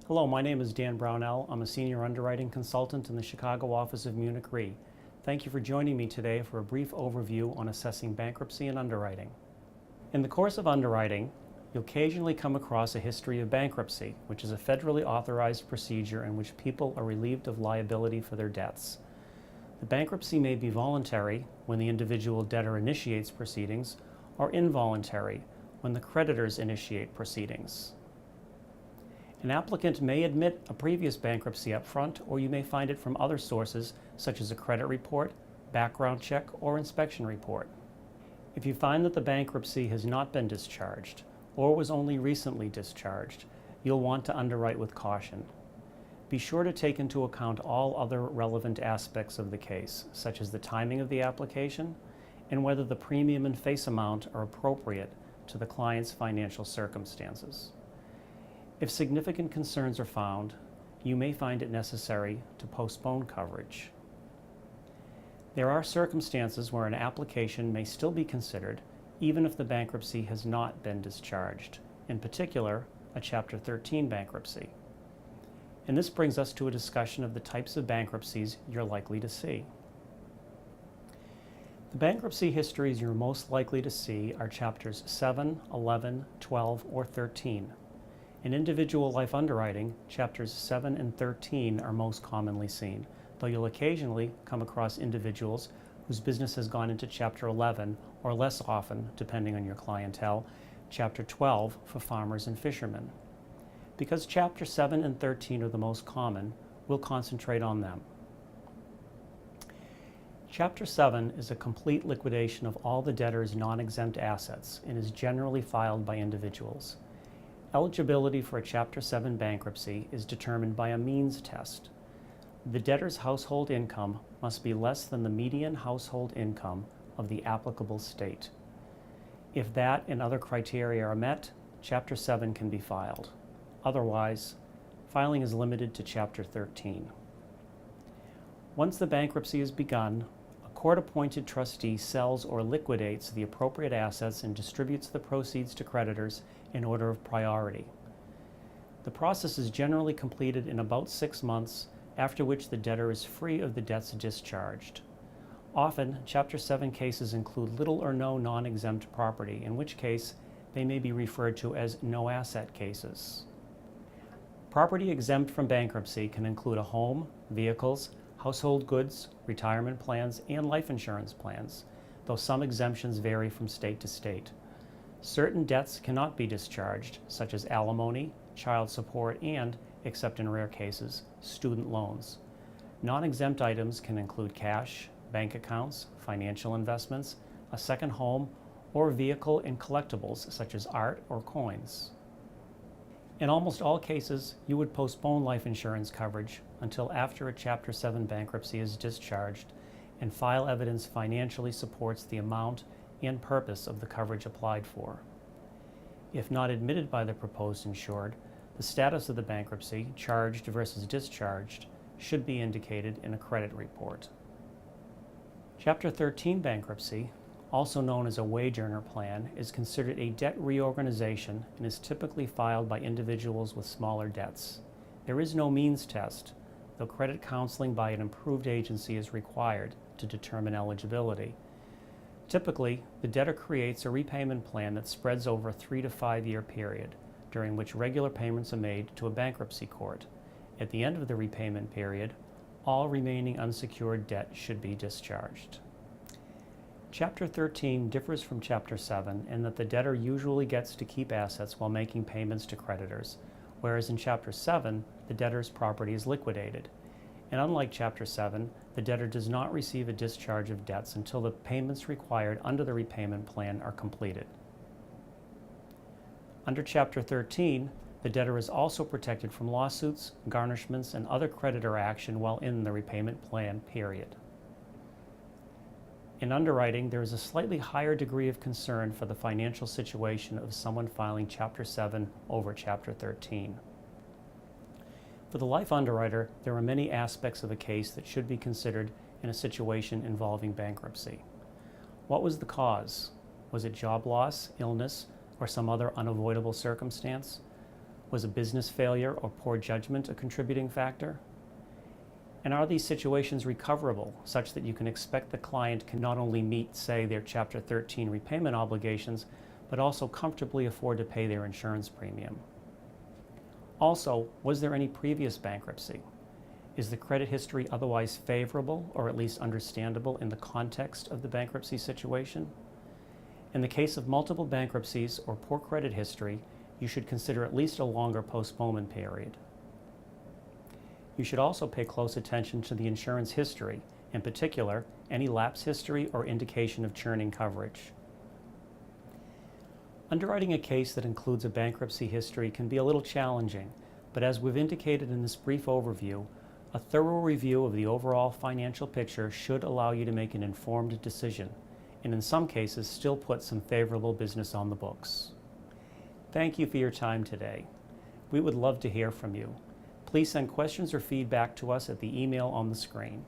Hello, my name is Dan Brownell. I'm a senior underwriting consultant in the Chicago office of Munich Re. Thank you for joining me today for a brief overview on assessing bankruptcy and underwriting. In the course of underwriting, you'll occasionally come across a history of bankruptcy, which is a federally authorized procedure in which people are relieved of liability for their debts. The bankruptcy may be voluntary when the individual debtor initiates proceedings, or involuntary when the creditors initiate proceedings. An applicant may admit a previous bankruptcy up front, or you may find it from other sources such as a credit report, background check, or inspection report. If you find that the bankruptcy has not been discharged or was only recently discharged, you'll want to underwrite with caution. Be sure to take into account all other relevant aspects of the case, such as the timing of the application and whether the premium and face amount are appropriate to the client's financial circumstances. If significant concerns are found, you may find it necessary to postpone coverage. There are circumstances where an application may still be considered even if the bankruptcy has not been discharged, in particular, a Chapter 13 bankruptcy. And this brings us to a discussion of the types of bankruptcies you're likely to see. The bankruptcy histories you're most likely to see are Chapters 7, 11, 12, or 13. In individual life underwriting, Chapters 7 and 13 are most commonly seen, though you'll occasionally come across individuals whose business has gone into Chapter 11, or less often, depending on your clientele, Chapter 12 for farmers and fishermen. Because Chapter 7 and 13 are the most common, we'll concentrate on them. Chapter 7 is a complete liquidation of all the debtor's non-exempt assets and is generally filed by individuals. Eligibility for a Chapter 7 bankruptcy is determined by a means test. The debtor's household income must be less than the median household income of the applicable state. If that and other criteria are met, Chapter 7 can be filed. Otherwise, filing is limited to Chapter 13. Once the bankruptcy is begun, a court-appointed trustee sells or liquidates the appropriate assets and distributes the proceeds to creditors in order of priority. The process is generally completed in about 6 months, after which the debtor is free of the debts discharged. Often, Chapter 7 cases include little or no non-exempt property, in which case they may be referred to as no-asset cases. Property exempt from bankruptcy can include a home, vehicles, household goods, retirement plans, and life insurance plans, though some exemptions vary from state to state. Certain debts cannot be discharged, such as alimony, child support, and, except in rare cases, student loans. Non-exempt items can include cash, bank accounts, financial investments, a second home, or vehicle and collectibles such as art or coins. In almost all cases, you would postpone life insurance coverage until after a Chapter 7 bankruptcy is discharged and file evidence financially supports the amount and purpose of the coverage applied for. If not admitted by the proposed insured, the status of the bankruptcy, charged versus discharged, should be indicated in a credit report. Chapter 13 bankruptcy, also known as a wage earner plan, is considered a debt reorganization and is typically filed by individuals with smaller debts. There is no means test, though credit counseling by an approved agency is required to determine eligibility. Typically, the debtor creates a repayment plan that spreads over a 3 to 5 year period, during which regular payments are made to a bankruptcy court. At the end of the repayment period, all remaining unsecured debt should be discharged. Chapter 13 differs from Chapter 7 in that the debtor usually gets to keep assets while making payments to creditors, whereas in Chapter 7, the debtor's property is liquidated. And unlike Chapter 7, the debtor does not receive a discharge of debts until the payments required under the repayment plan are completed. Under Chapter 13, the debtor is also protected from lawsuits, garnishments, and other creditor action while in the repayment plan period. In underwriting, there is a slightly higher degree of concern for the financial situation of someone filing Chapter 7 over Chapter 13. For the life underwriter, there are many aspects of a case that should be considered in a situation involving bankruptcy. What was the cause? Was it job loss, illness, or some other unavoidable circumstance? Was a business failure or poor judgment a contributing factor? And are these situations recoverable, such that you can expect the client can not only meet, say, their Chapter 13 repayment obligations, but also comfortably afford to pay their insurance premium? Also, was there any previous bankruptcy? Is the credit history otherwise favorable or at least understandable in the context of the bankruptcy situation? In the case of multiple bankruptcies or poor credit history, you should consider at least a longer postponement period. You should also pay close attention to the insurance history, in particular, any lapse history or indication of churning coverage. Underwriting a case that includes a bankruptcy history can be a little challenging, but as we've indicated in this brief overview, a thorough review of the overall financial picture should allow you to make an informed decision, and in some cases still put some favorable business on the books. Thank you for your time today. We would love to hear from you. Please send questions or feedback to us at the email on the screen.